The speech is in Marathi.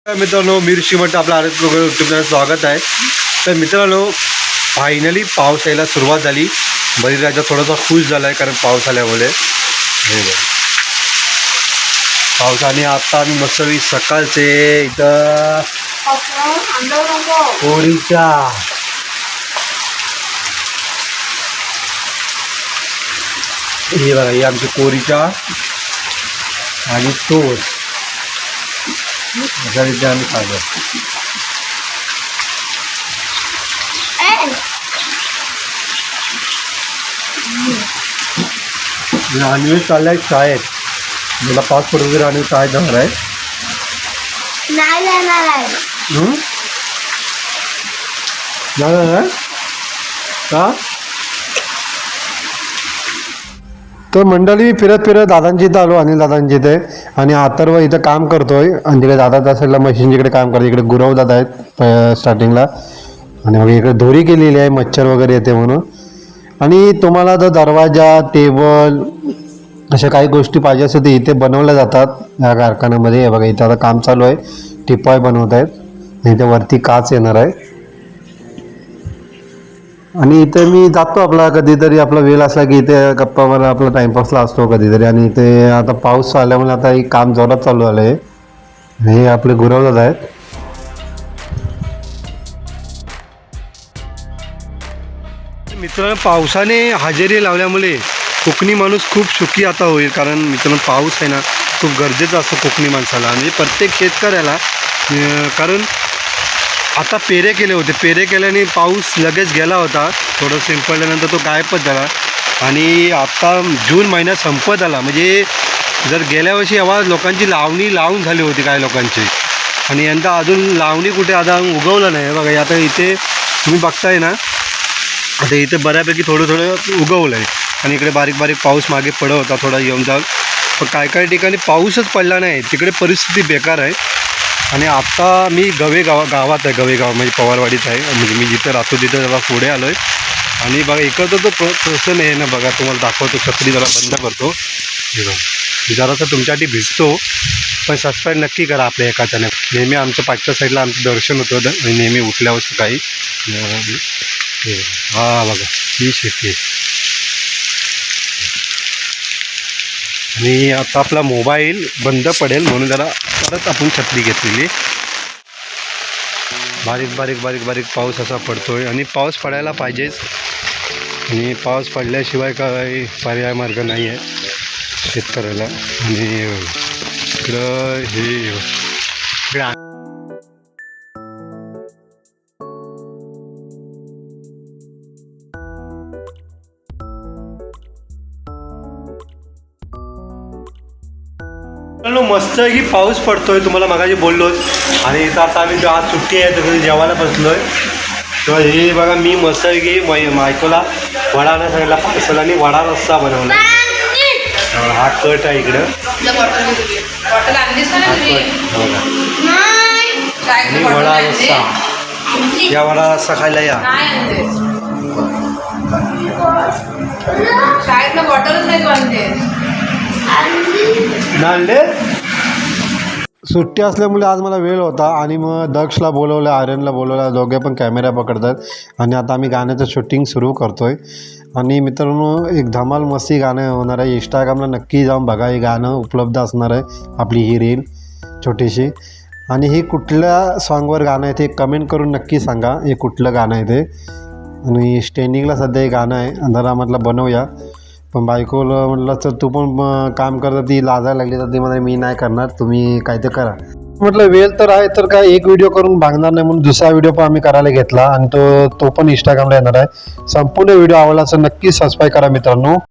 मित्रांनो मिरची म्हणतं आपल्या आरोग्य यूट्यूब चॅनल स्वागत आहे. तर मित्रांनो फायनली पाऊस यायला सुरुवात झाली. बळीराजा थोडासा खुश झाला आहे कारण पाऊस आल्यामुळे. हे बघ पावसाने आता आम्ही मस्तवी सकाळचे इथं कोरीच्या हे बघा ही आमची कोरीच्या आणि टोस्ट अशा रीती आम्ही खातो. रानवी चाललाय शाळेत. मला पाच पडून रानवी शाळेत जाणार आहे. नाही जाणार आहे. जाणार आहे का? तर मंडळी फिरत फिरत दादांची इथं आलो. अनिल दादांची इथे आणि अथर्व इथं काम करतोय आणि तिकडे दादा त्या साईडला मशीनच्या इकडे काम करतो. इकडे गुरव दादा आहेत स्टार्टिंगला आणि मग इकडे दोरी केलेली आहे मच्छर वगैरे येते म्हणून. आणि तुम्हाला जर दरवाजा टेबल अशा काही गोष्टी पाहिजे असेल तर इथे बनवल्या जातात या कारखान्यामध्ये. हे बघा इथं आता काम चालू आहे. टिपॉय बनवत आहेत. इथे वरती काच येणार आहे. आणि इथे मी जातो आपला कधीतरी आपला वेळ असला की इथे गप्पा मारा आपला टाइमपासला असतो कधीतरी. आणि इथे आता पाऊस आल्यामुळे आता हे काम जोरात चालू झालं आहे. हे आपले गुरवदादा आहेत. मित्रांनो पावसाने हजेरी लावल्यामुळे कोकणी माणूस खूप सुखी आता होईल. कारण मित्रांनो पाऊस आहे ना खूप गरजेचा असतो कोकणी माणसाला आणि प्रत्येक शेतकऱ्याला. कारण आता पेरे केले होते. पेरे केल्याने पाऊस लगेच गेला होता. थोडं शिंपडल्यानंतर तो गायबच झाला. आणि आता जून महिना संपत आला. म्हणजे जर गेल्या वर्षी एव्हा लोकांची लावणी लावून झाली होती काय लोकांची. आणि यंदा अजून लावणी कुठे आता उगवलं नाही. बघा आता इथे तुम्ही बघताय ना आता इथे बऱ्यापैकी थोडं थोडं उगवलं आहे. आणि इकडे बारीक बारीक पाऊस मागे पडत होता थोडा येऊन जाऊन. पण काय काय ठिकाणी पाऊसच पडला नाही. तिकडे परिस्थिती बेकार आहे. आणि आता मी गावात आहे. गवेगाव म्हणजे पवारवाडीत आहे. म्हणजे मी जिथं राहतो तिथं जरा पुढे आलो आहे. आणि बघा इकडचं तो प्रश्न आहे ना बघा तुम्हाला दाखवतो. छत्री जरा बंद करतो. जरासं तुमच्यासाठी भिजतो. पण सबस्क्राईब नक्की करा आपल्या एका चॅनल. नेहमी आमचं पाठच्या साईडला आमचं दर्शन होतं नेहमी उठल्यावर सकाळी. हा बघा ही शेती आहे. आणि आता आपला मोबाईल बंद पडेल म्हणून जरा परत आपण छत्री घेतलेली. बारीक बारीक बारीक बारीक पाऊस असा पडतोय आणि पाऊस पडायला पाहिजेच. आणि पाऊस पडल्याशिवाय काही पर्याय मार्ग नाही आहे शेतकऱ्याला. आणि इकडं हे मस्त की पाऊस पडतोय तुम्हाला मगाशी बोललोच. आणि इथं आता आम्ही आज सुट्टी आहे तर जेवायला बसलोय. तर हे बघा मी मस्त की मायकोला वडा ना सांगितला पार्सल आणि वडा रस्सा बनवला. हा कट आहे इकडं आणि वडा रस्सा. या वडा रस्सा खायला या. सुट्टी असल्यामुळे आज मला वेळ होता आणि मग दक्षला बोलवलं आर्यनला बोलवलं. दोघे पण कॅमेरा पकडतात. आणि आता आम्ही गाण्याचं शूटिंग सुरू करतो आहे. आणि मित्रांनो एक धमाल मस्ती गाणं होणार आहे. इंस्टाग्रामला नक्की जाऊन बघा. हे गाणं उपलब्ध असणार आहे आपली ही रील छोटीशी. आणि हे कुठल्या सॉन्गवर गाणं आहे ते कमेंट करून नक्की सांगा हे कुठलं गाणं आहे ते. आणि स्टँडिंगला सध्या हे गाणं आहे. जरा म्हटलं बनवूया. पण बायकोला म्हटलं तर तू पण काम करता ती लाजायला लागली तर ती मला मी नाही करणार तुम्ही काय ते करा म्हटलं. वेळ तर आहे तर काय एक व्हिडिओ करून भागणार नाही म्हणून दुसरा व्हिडिओ पण आम्ही करायला घेतला. आणि तो पण इंस्टाग्रामला येणार आहे. संपूर्ण व्हिडिओ आवडला असं नक्की सबस्क्राईब करा मित्रांनो.